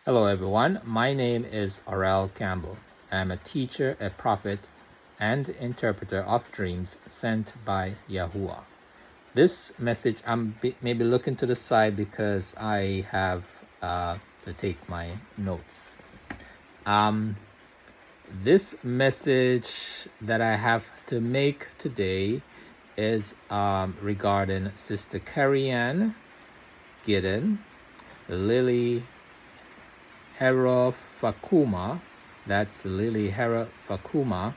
Hello, everyone. My name is Aurel Campbell. I'm a teacher, a prophet, and interpreter of dreams sent by Yahuwah. This message, I'm maybe looking to the side because I have to take my notes. This message that I have to make today is regarding Sister Kerryann, Gidden, Lilly Herofakuma, that's Lilly Herofakuma,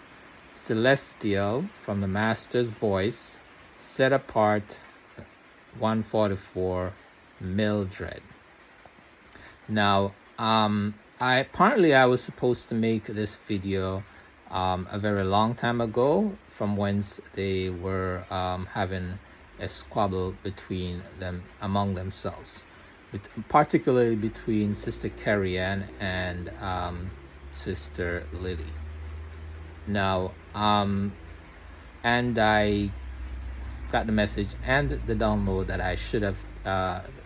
Celestial from the Master's Voice, Set Apart 144, Mildred. Now, I was supposed to make this video a very long time ago, from whence they were having a squabble between them among themselves, particularly between Sister Kerryann and Sister Lilly. Now, and I got the message and the download that I should have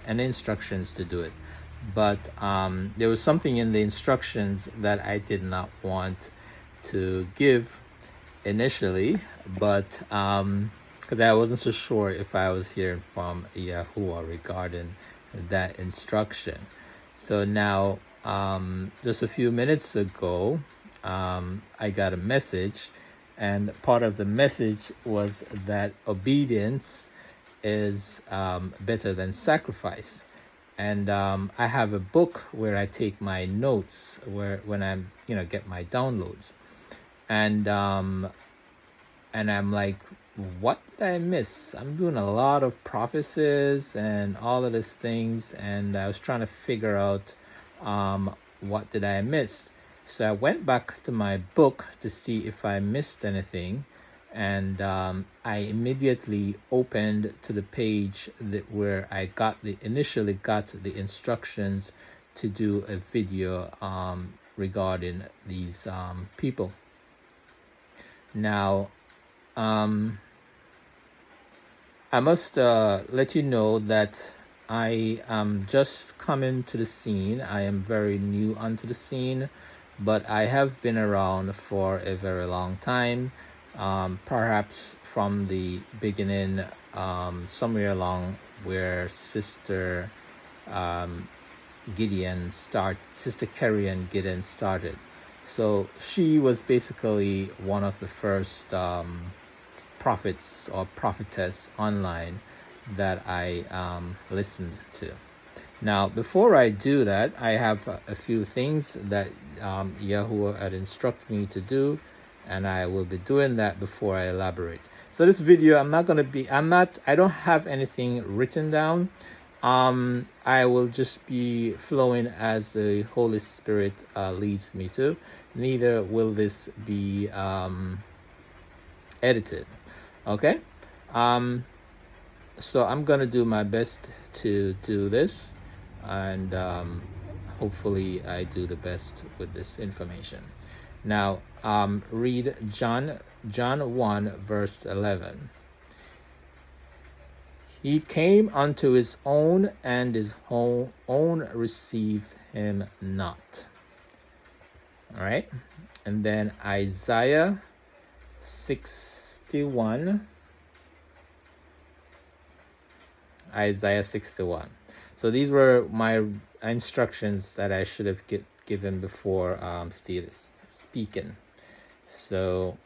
and instructions to do it, but there was something in the instructions that I did not want to give initially, but because I wasn't so sure if I was hearing from Yahuwah regarding that instruction. So now, just a few minutes ago, I got a message, and part of the message was that obedience is better than sacrifice. And I have a book where I take my notes when I'm get my downloads, and I'm like, what did I miss? I'm doing a lot of prophecies and all of these things, and I was trying to figure out what did I miss. So I went back to my book to see if I missed anything, and I immediately opened to the page where I initially got the instructions to do a video regarding these people. Now, I must let you know that I am just coming to the scene. I am very new onto the scene, but I have been around for a very long time, perhaps from the beginning, somewhere along where Sister Sister Kerryann Gidden started. So she was basically one of the first prophets or prophetess online that I listened to. Now, before I do that, I have a few things that Yahuwah had instructed me to do, and I will be doing that before I elaborate. So this video, I don't have anything written down. I will just be flowing as the Holy Spirit leads me to. Neither will this be edited. Okay? So I'm gonna do my best to do this, and hopefully I do the best with this information. Now, read John 1 verse 11. He came unto his own, and his own received him not. All right, and then Isaiah 61. So these were my instructions that I should have given before speaking. So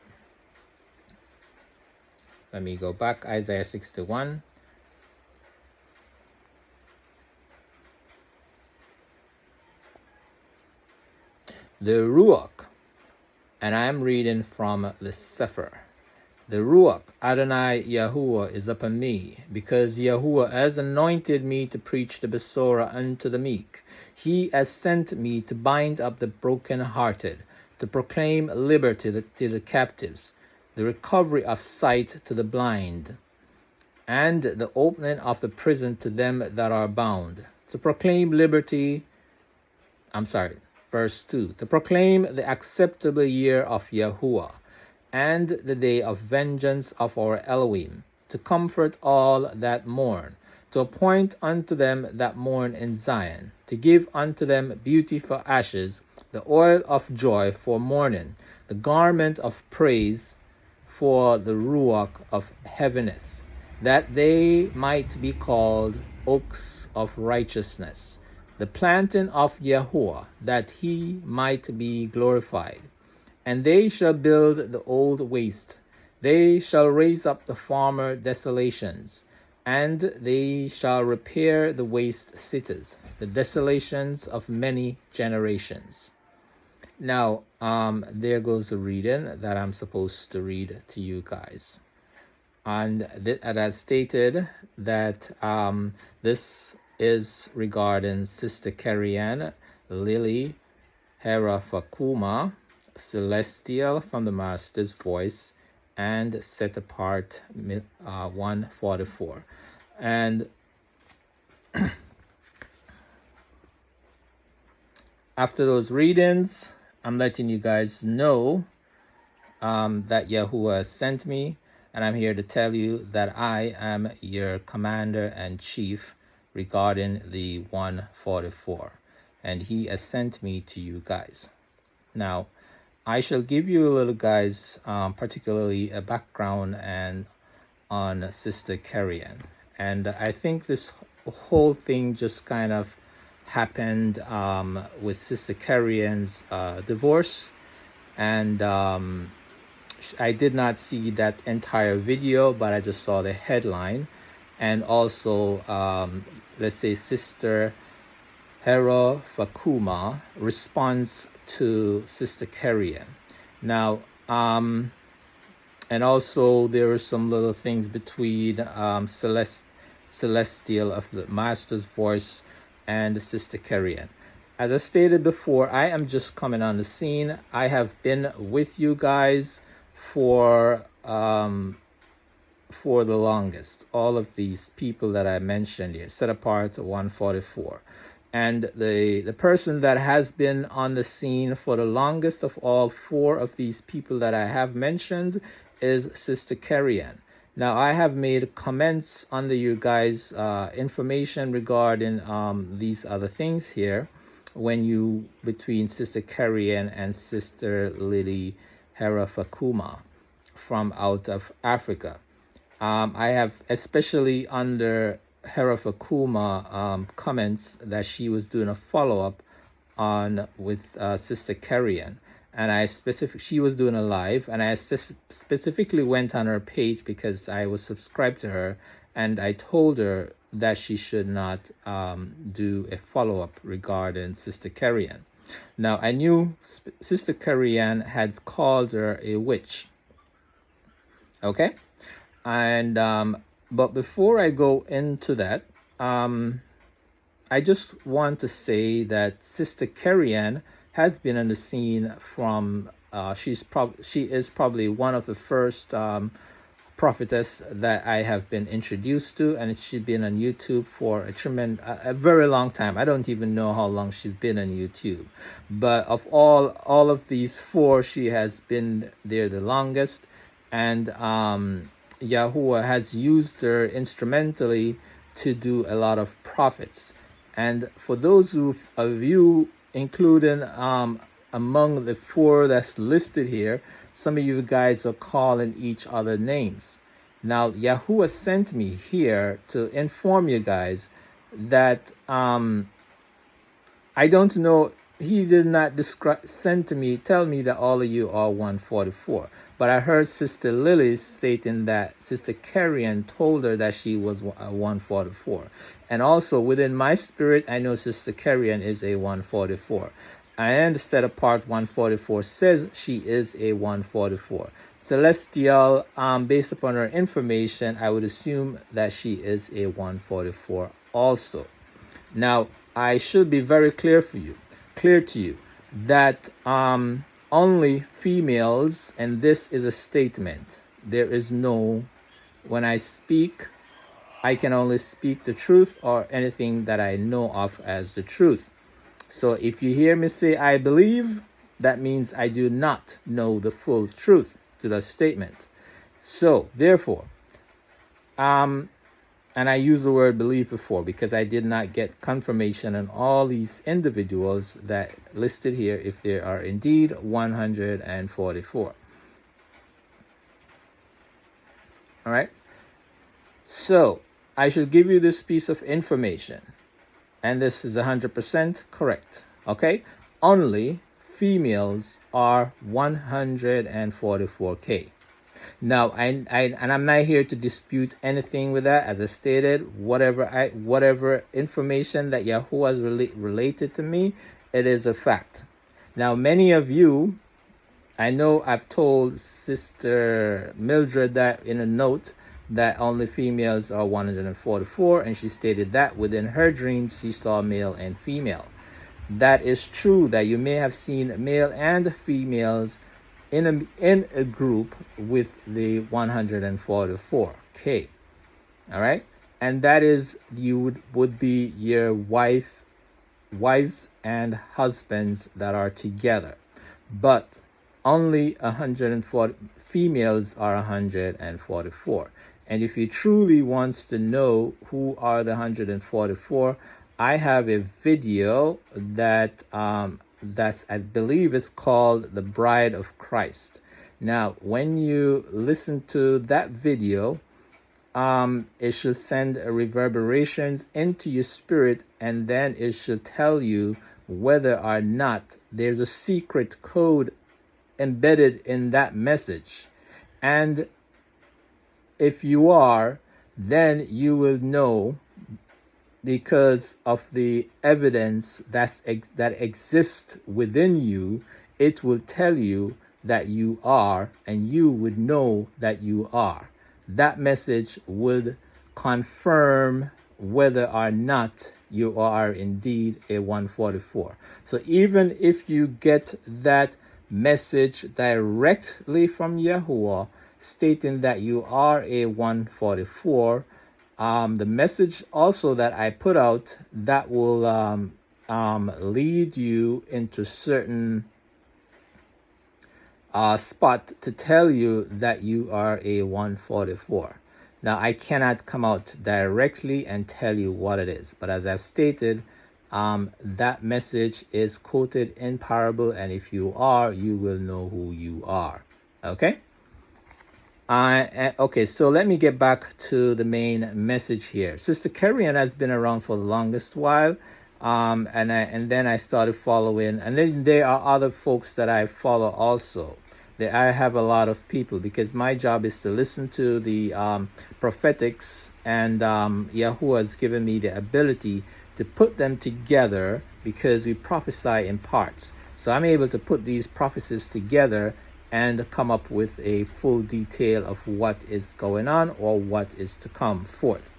let me go back. Isaiah 61. The Ruach, and I'm reading from the Sefer. The Ruach, Adonai Yahuwah, is upon me, because Yahuwah has anointed me to preach the Besorah unto the meek. He has sent me to bind up the brokenhearted, to proclaim liberty to the captives, the recovery of sight to the blind, and the opening of the prison to them that are bound, to proclaim verse 2, to proclaim the acceptable year of Yahuwah, and the day of vengeance of our Elohim, to comfort all that mourn, to appoint unto them that mourn in Zion, to give unto them beauty for ashes, the oil of joy for mourning, the garment of praise for the ruach of heaviness, that they might be called oaks of righteousness, the planting of Yahuwah, that he might be glorified. And they shall build the old waste, they shall raise up the former desolations, and they shall repair the waste cities, the desolations of many generations. Now, there goes the reading that I'm supposed to read to you guys. And as stated that this is regarding Sister Kerryann, Lilly Herofakuma, Celestial from the Master's Voice, and Set Apart 144. And after those readings, I'm letting you guys know that Yahuwah has sent me, and I'm here to tell you that I am your commander and chief regarding the 144, and he has sent me to you guys. Now, I shall give you a little, guys, particularly a background and on Sister Kerryann. And I think this whole thing just kind of happened with Sister Kerryann's divorce, and I did not see that entire video, but I just saw the headline. And also, let's say Sister Herofakuma responds to Sister Kerryann. Now, and also there are some little things between Celestial of the Master's Voice and Sister Kerryann. As I stated before, I am just coming on the scene. I have been with you guys for the longest. All of these people that I mentioned here, Set Apart 144. And the person that has been on the scene for the longest of all four of these people that I have mentioned is Sister Kerryann. Now, I have made comments under you guys' information regarding these other things here between Sister Kerryann and Sister Lilly Herofakuma from out of Africa. I have, especially under Herofakuma comments, that she was doing a follow-up on with Sister Kerryann, and she was doing a live, and I specifically went on her page because I was subscribed to her, and I told her that she should not do a follow-up regarding Sister Kerryann. Now, I knew Sister Kerryann had called her a witch, okay, and but before I go into that, I just want to say that Sister Kerryann has been on the scene from, she is probably one of the first prophetess that I have been introduced to, and she's been on YouTube for a very long time. I don't even know how long she's been on YouTube, but of all of these four, she has been there the longest, and Yahuwah has used her instrumentally to do a lot of prophets. And for those of you, including among the four that's listed here, some of you guys are calling each other names. Now, Yahuwah sent me here to inform you guys that I don't know, he did not tell me that all of you are 144. But I heard Sister Lilly stating that Sister Kerryann told her that she was a 144. And also within my spirit, I know Sister Kerryann is a 144. And Set Apart 144 says she is a 144. Celestial, based upon her information, I would assume that she is a 144 also. Now, I should be very clear to you that only females, and this is a statement. There is no, when I speak, I can only speak the truth or anything that I know of as the truth. So if you hear me say I believe, that means I do not know the full truth to the statement. So therefore, and I used the word believe before because I did not get confirmation on all these individuals that listed here if there are indeed 144. All right. So I should give you this piece of information, and this is 100% correct. Okay. Only females are 144K. Now, and I'm not here to dispute anything with that. As I stated, whatever information that Yahoo has related to me, it is a fact. Now, many of you, I know I've told Sister Mildred that in a note that only females are 144, and she stated that within her dreams she saw male and female. That is true, that you may have seen male and females in a group with the 144K. All right, and that is, you would be your wives and husbands that are together, but only 140 females are 144. And if you truly wants to know who are the 144, I have a video that that's, I believe it's called The Bride of Christ. Now, when you listen to that video, it should send reverberations into your spirit, and then it should tell you whether or not there's a secret code embedded in that message. And if you are, then you will know, because of the evidence that exists within you. It will tell you that you are, and you would know that you are. That message would confirm whether or not you are indeed a 144. So even if you get that message directly from Yahuwah stating that you are a 144, the message also that I put out, that will lead you into certain spot to tell you that you are a 144. Now, I cannot come out directly and tell you what it is, but as I've stated, that message is quoted in parable, and if you are, you will know who you are. Okay? Okay, so let me get back to the main message here. Sister Kerryann has been around for the longest while, and then I started following, and then there are other folks that I follow also. I have a lot of people, because my job is to listen to the prophetics, and Yahuwah has given me the ability to put them together, because we prophesy in parts. So I'm able to put these prophecies together and come up with a full detail of what is going on or what is to come forth.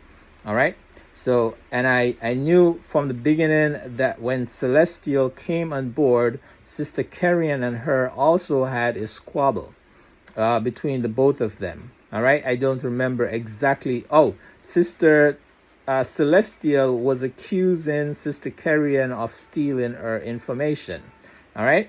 All right. So, and I knew from the beginning that when Celestial came on board, Sister Kerryann and her also had a squabble between the both of them. All right. I don't remember exactly. Oh, Sister Celestial was accusing Sister Kerryann of stealing her information. All right.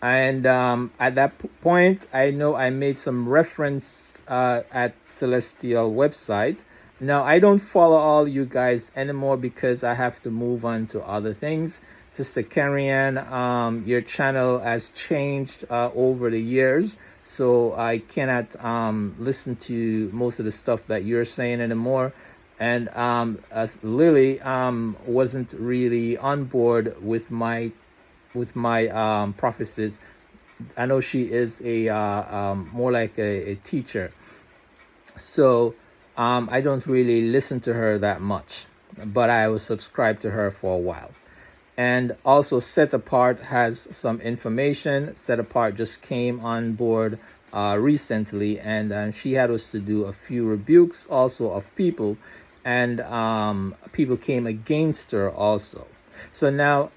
And at that point, I know I made some reference at Celestial website. Now, I don't follow all you guys anymore because I have to move on to other things. Sister Kerryann, your channel has changed over the years, so I cannot listen to most of the stuff that you're saying anymore. And as Lilly wasn't really on board with my prophecies. I know she is a more like a teacher, so I don't really listen to her that much, but I was subscribed to her for a while. And also, Set Apart has some information. Set Apart just came on board recently, and she had us to do a few rebukes also of people, and people came against her also. So now,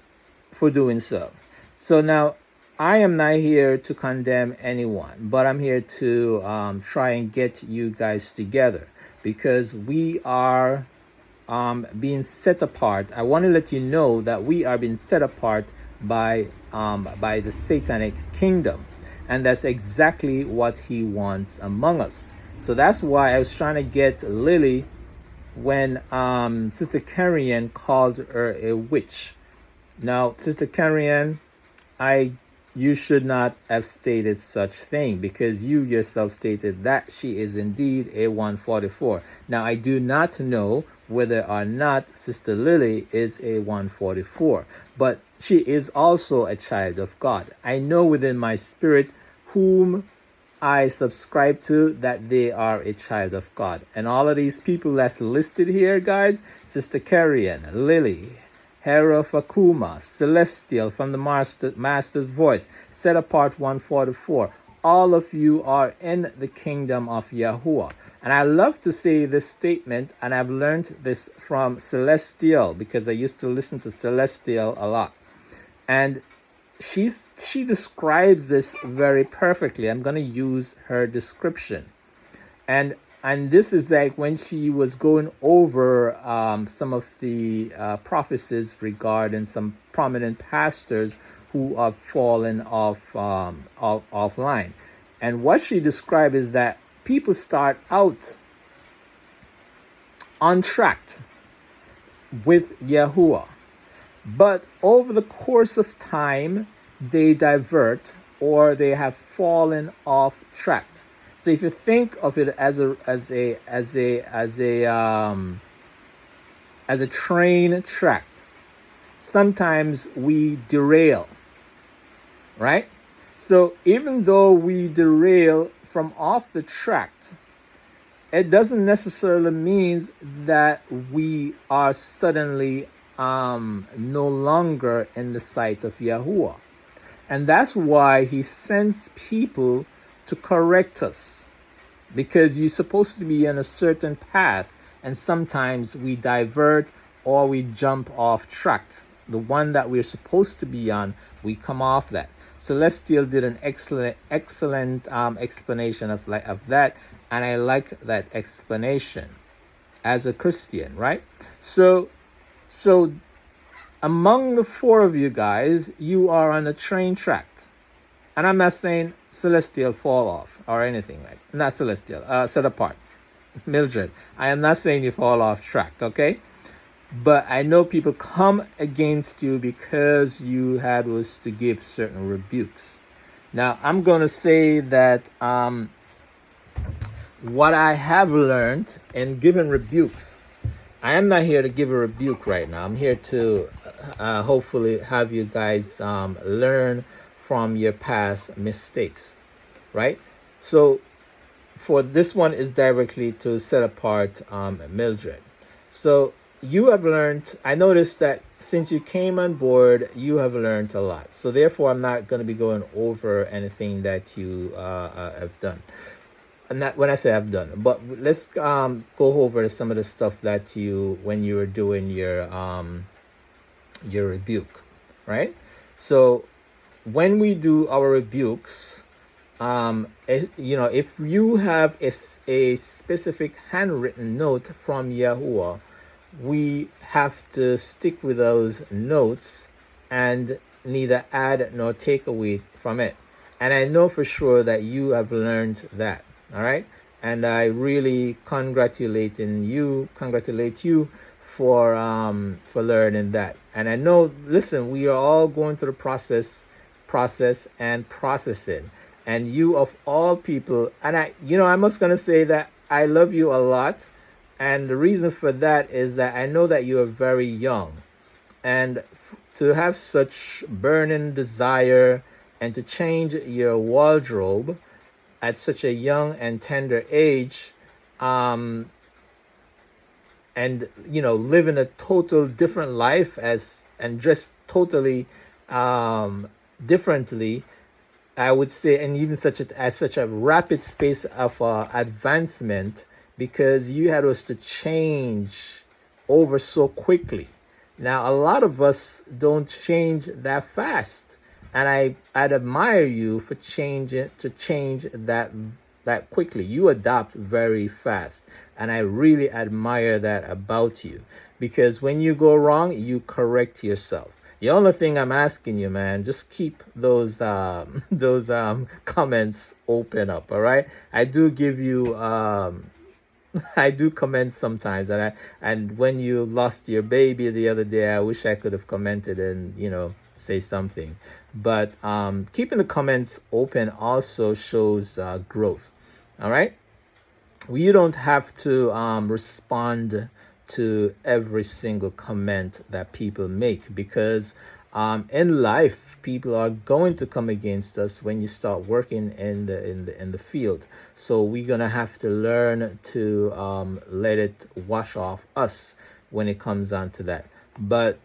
for doing so. So now, I am not here to condemn anyone, but I'm here to try and get you guys together, because we are being set apart. I want to let you know that we are being set apart by the satanic kingdom, and that's exactly what he wants among us. So that's why I was trying to get Lilly when Sister Kerryann called her a witch. Now, Sister Kerryann, you should not have stated such thing, because you yourself stated that she is indeed a 144. Now, I do not know whether or not Sister Lilly is a 144, but she is also a child of God. I know within my spirit whom I subscribe to that they are a child of God. And all of these people that's listed here, guys, Sister Kerryann, Lilly Herofakuma, Celestial from the Master's Voice, Set Apart 144. All of you are in the kingdom of Yahuwah. And I love to say this statement, and I've learned this from Celestial, because I used to listen to Celestial a lot. And she describes this very perfectly. I'm going to use her description. And this is like when she was going over some of the prophecies regarding some prominent pastors who have fallen offline. And what she described is that people start out on track with Yahuwah, but over the course of time, they divert or they have fallen off track. So if you think of it as a train track, sometimes we derail, right? So even though we derail from off the track, it doesn't necessarily mean that we are suddenly no longer in the sight of Yahuwah. And that's why he sends people to correct us, because you're supposed to be on a certain path, and sometimes we divert or we jump off track. The one that we're supposed to be on, we come off that. Celestial did an excellent explanation of that, and I like that explanation as a Christian, right? So among the four of you guys, you are on a train track. And I'm not saying Celestial fall off or anything like that. Not Celestial, Set Apart. Mildred, I am not saying you fall off track, okay? But I know people come against you because you had was to give certain rebukes. Now, I'm going to say that what I have learned in giving rebukes, I am not here to give a rebuke right now. I'm here to hopefully have you guys learn from your past mistakes, right? So for this one is directly to Set Apart Mildred. So you have learned, I noticed that since you came on board, you have learned a lot. So therefore, I'm not going to be going over anything that you have done. Not when I say I've done, but let's go over some of the stuff that you, when you were doing your rebuke, right? So when we do our rebukes, if you have a specific handwritten note from Yahuwah, we have to stick with those notes and neither add nor take away from it. And I know for sure that you have learned that. All right, and I really congratulate you for learning that. And I know, listen, we are all going through the process and processing. And you of all people, and I'm just gonna say that I love you a lot, and the reason for that is that I know that you are very young, and to have such burning desire and to change your wardrobe at such a young and tender age, and living a total different life and dressed totally differently, I would say, and even such a rapid space of advancement, because you had us to change over so quickly. Now, a lot of us don't change that fast. And I'd admire you for change that quickly. You adapt very fast. And I really admire that about you. Because when you go wrong, you correct yourself. The only thing I'm asking you, man, just keep those comments open up, all right? I do give you I do comment sometimes, and when you lost your baby the other day, I wish I could have commented and say something. But keeping the comments open also shows growth. All right, you don't have to respond to every single comment that people make, because in life people are going to come against us when you start working in the field. So we're gonna have to learn to let it wash off us when it comes on to that. But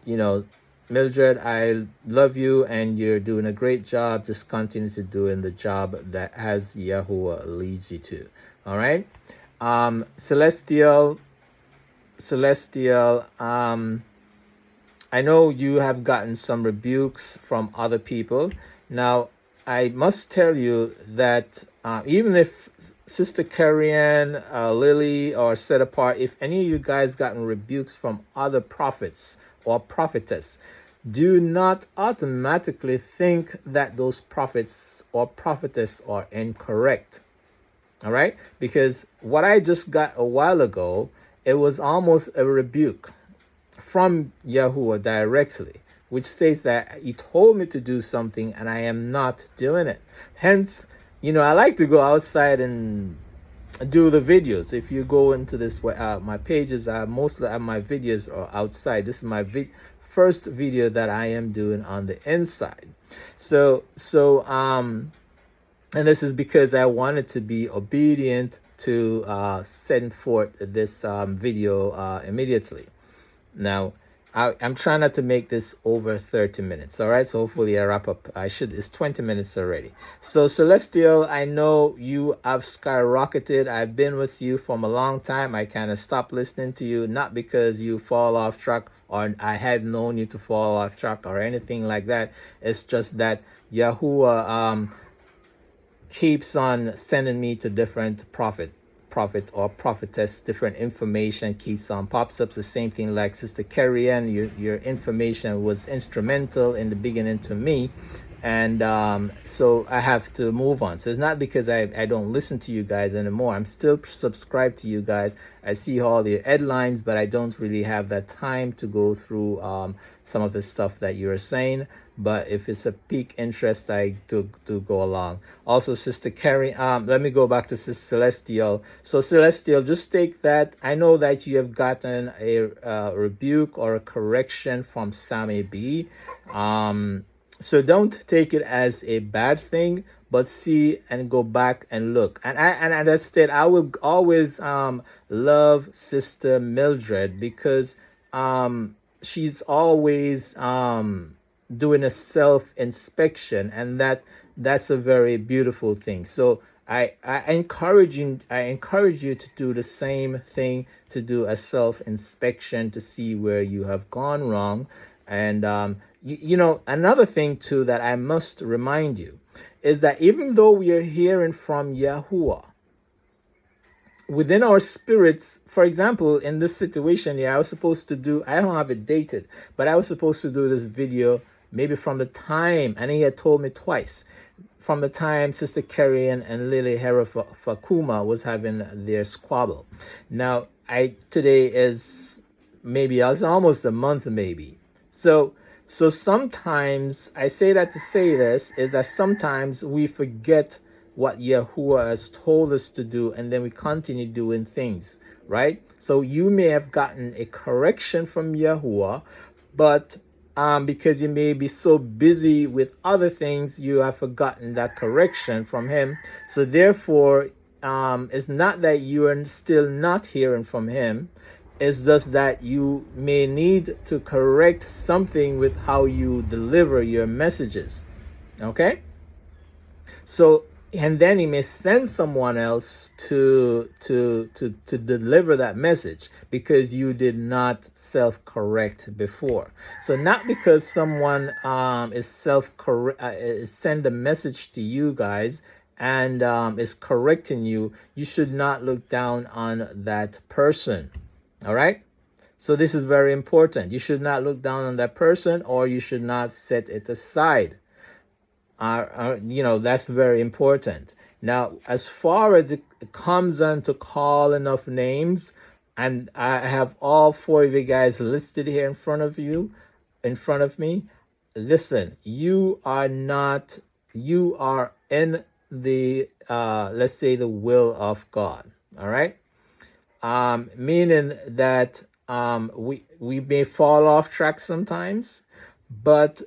Mildred, I love you and you're doing a great job. Just continue to doing the job that has Yahuwah leads you to. All right. Celestial, I know you have gotten some rebukes from other people. Now, I must tell you that even if Sister Kerryann, Lilly, or Set Apart, if any of you guys gotten rebukes from other prophets or prophetess, do not automatically think that those prophets or prophetess are incorrect. All right? Because what I just got a while ago, it was almost a rebuke from Yahuwah directly, which states that he told me to do something and I am not doing it. Hence, I like to go outside and do the videos. If you go into this, my pages are mostly my videos are outside. This is my first video that I am doing on the inside. So and this is because I wanted to be obedient to send forth this video immediately. Now, I'm trying not to make this over 30 minutes. All right, so hopefully I wrap up. It's 20 minutes already. So Celestial, I know you have skyrocketed. I've been with you from a long time. I kind of stopped listening to you, not because you fall off track or I had known you to fall off track or anything like that. It's just that Yahuwah keeps on sending me to different prophet or prophetess. Different information keeps on pops up. The same thing like Sister Kerryann, your information was instrumental in the beginning to me, and so I have to move on. So it's not because I don't listen to you guys anymore. I'm still subscribed to you guys. I see all the headlines, but I don't really have that time to go through some of the stuff that you're saying. But if it's a peak interest, I do go along. Also, Sister Carrie, let me go back to Sister Celestial. So Celestial, just take that. I know that you have gotten a rebuke or a correction from Sammy B. So don't take it as a bad thing, but see and go back and look. And as I said, I will always love Sister Mildred, because she's always doing a self-inspection, and that's a very beautiful thing. So I encourage you to do the same thing, to do a self-inspection to see where you have gone wrong. And another thing too that I must remind you is that even though we are hearing from Yahuwah, within our spirits, for example, in this situation here, I was supposed to do, I don't have it dated, but I was supposed to do this video maybe from the time, and he had told me twice, from the time Sister Kerryann and Lilly Herofakuma was having their squabble. Now, today is maybe, it's almost a month maybe. So sometimes, I say that to say this, is that sometimes we forget what Yahuwah has told us to do, and then we continue doing things, right? So you may have gotten a correction from Yahuwah, but because you may be so busy with other things, you have forgotten that correction from him. So therefore, it's not that you are still not hearing from him. It's just that you may need to correct something with how you deliver your messages. Okay? So, and then he may send someone else to deliver that message, because you did not self-correct before. So not because someone is send a message to you guys and is correcting you, you should not look down on that person. All right? So this is very important. You should not look down on that person, or you should not set it aside. That's very important. Now, as far as it comes on to call enough names, and I have all four of you guys listed here in front of you, in front of me. Listen, you are in the let's say the will of God. All right. Meaning that we may fall off track sometimes, but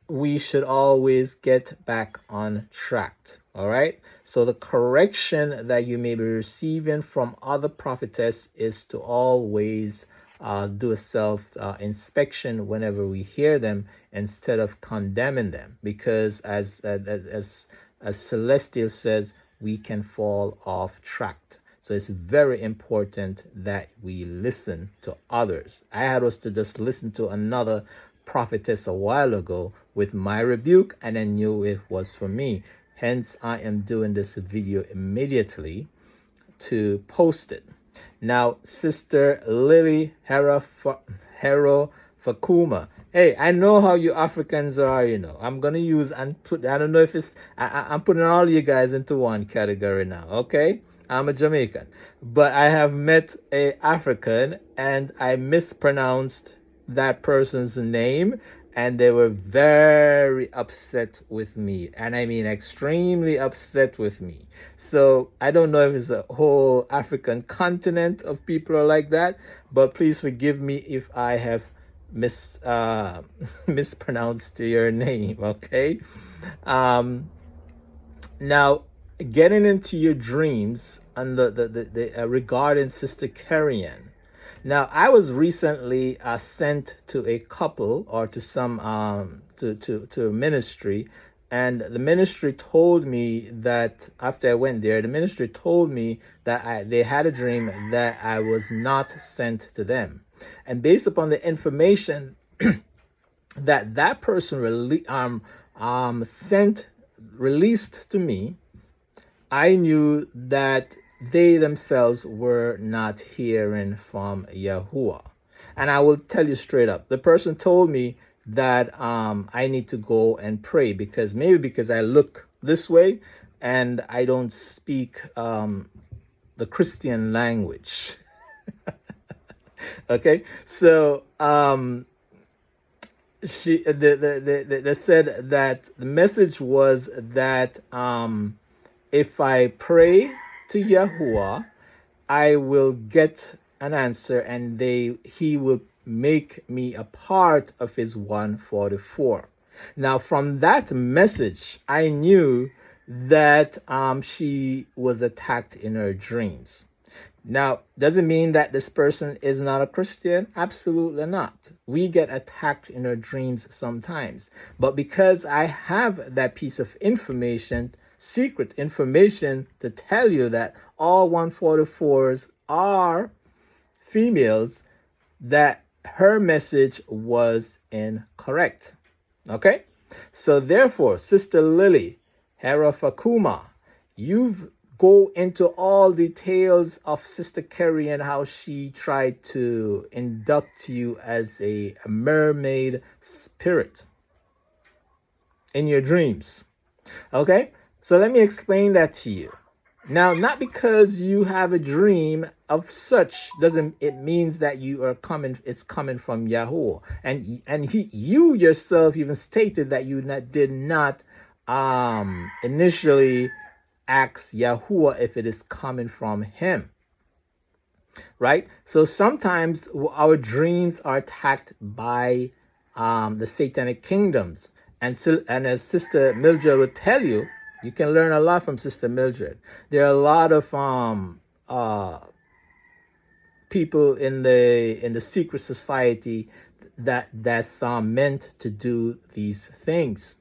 we should always get back on track. All right. So the correction that you may be receiving from other prophetess is to always do a self inspection whenever we hear them, instead of condemning them, because as Celestial says, we can fall off track. So it's very important that we listen to others. I had us to just listen to another prophetess a while ago with my rebuke, and I knew it was for me. Hence, I am doing this video immediately to post it. Now, Sister Lilly Herofakuma. Hey, I know how you Africans are, you know. I'm going to use and put, I don't know if it's, I'm putting all you guys into one category now, okay? I'm a Jamaican. But I have met a African and I mispronounced that person's name, and they were very upset with me, and I mean extremely upset with me. So I don't know if it's a whole African continent of people are like that, but please forgive me if I have mispronounced your name. Okay. Now, getting into your dreams and the regarding Sister Kerryann. Now, I was recently sent to a couple, or to some to a ministry, and the ministry told me that after I went there, the ministry told me that they had a dream that I was not sent to them, and based upon the information that person released to me, I knew that they themselves were not hearing from Yahuwah. And I will tell you straight up, the person told me that I need to go and pray, because I look this way and I don't speak the Christian language. Okay, so they said that the message was that if I pray to Yahuwah, I will get an answer, and he will make me a part of his 144. Now, from that message, I knew that she was attacked in her dreams. Now, doesn't mean that this person is not a Christian. Absolutely not. We get attacked in our dreams sometimes. But because I have that piece of information, secret information, to tell you that all 144s are females, that her message was incorrect. Okay? So therefore, Sister Lilly Herofakuma, you've go into all details of Sister Kerryann, how she tried to induct you as a mermaid spirit in your dreams. Okay? So let me explain that to you. Now, not because you have a dream of such doesn't it means that you are coming, it's coming from Yahweh. And you yourself even stated that you did not initially ask Yahuwah if it is coming from him, right? So sometimes our dreams are attacked by the satanic kingdoms, and as Sister Mildred would tell you, you can learn a lot from Sister Mildred. There are a lot of people in the secret society that's meant to do these things.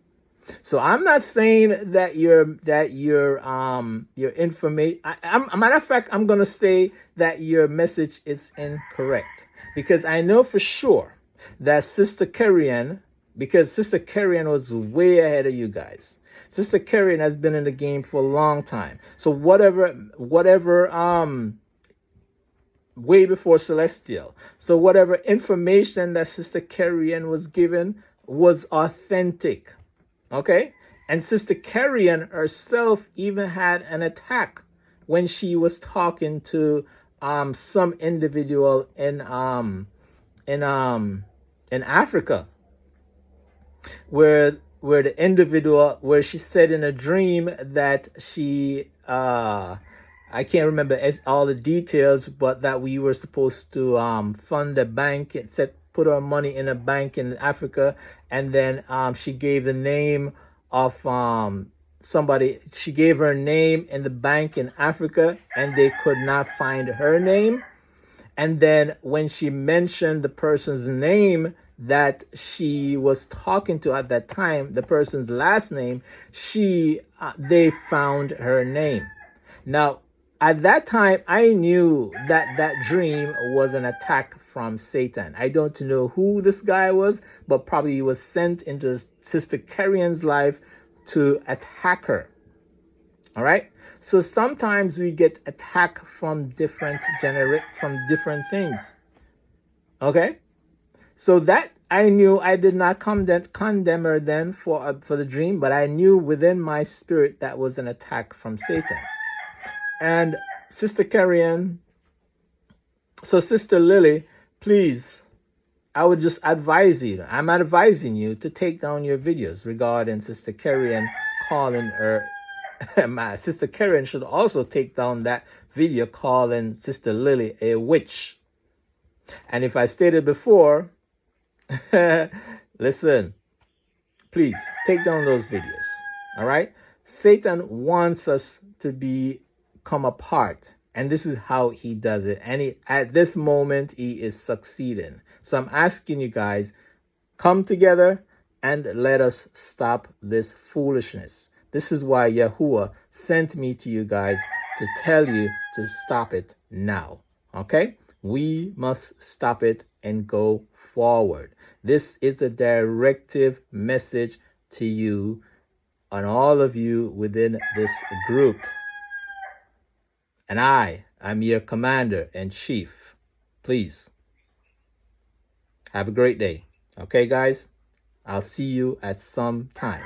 So I'm not saying that your information. A matter of fact, I'm gonna say that your message is incorrect, because I know for sure that Sister Kerryann, because Sister Kerryann was way ahead of you guys. Sister Kerryann has been in the game for a long time. So whatever, way before Celestial. So whatever information that Sister Kerryann was given was authentic. Okay, And Sister Kerryann herself even had an attack when she was talking to some individual in Africa, where the individual, where she said in a dream that she I can't remember all the details, but that we were supposed to fund a bank. It said put our money in a bank in Africa, and then she gave the name of somebody. She gave her name in the bank in Africa, and they could not find her name. And then when she mentioned the person's name that she was talking to at that time, the person's last name, they found her name. Now, at that time, I knew that that dream was an attack from Satan. I don't know who this guy was, but probably he was sent into Sister Kerryann's life to attack her. All right? So sometimes we get attacked from different things. Okay? So that I knew, I did not condemn her then for the dream, but I knew within my spirit that was an attack from Satan. And Sister Kerryann, so Sister Lilly, please, I would just advise you, I'm advising you to take down your videos regarding Sister Kerryann calling her. My Sister Kerryann should also take down that video calling Sister Lilly a witch. And if I stated before, listen, please take down those videos. All right? Satan wants us to come apart, and this is how he does it. And at this moment, he is succeeding. So I'm asking you guys, come together and let us stop this foolishness. This is why Yahuwah sent me to you guys, to tell you to stop it now. Okay? We must stop it and go forward. This is a directive message to you and all of you within this group. And I am your commander in chief. Please have a great day. Okay, guys? I'll see you at some time.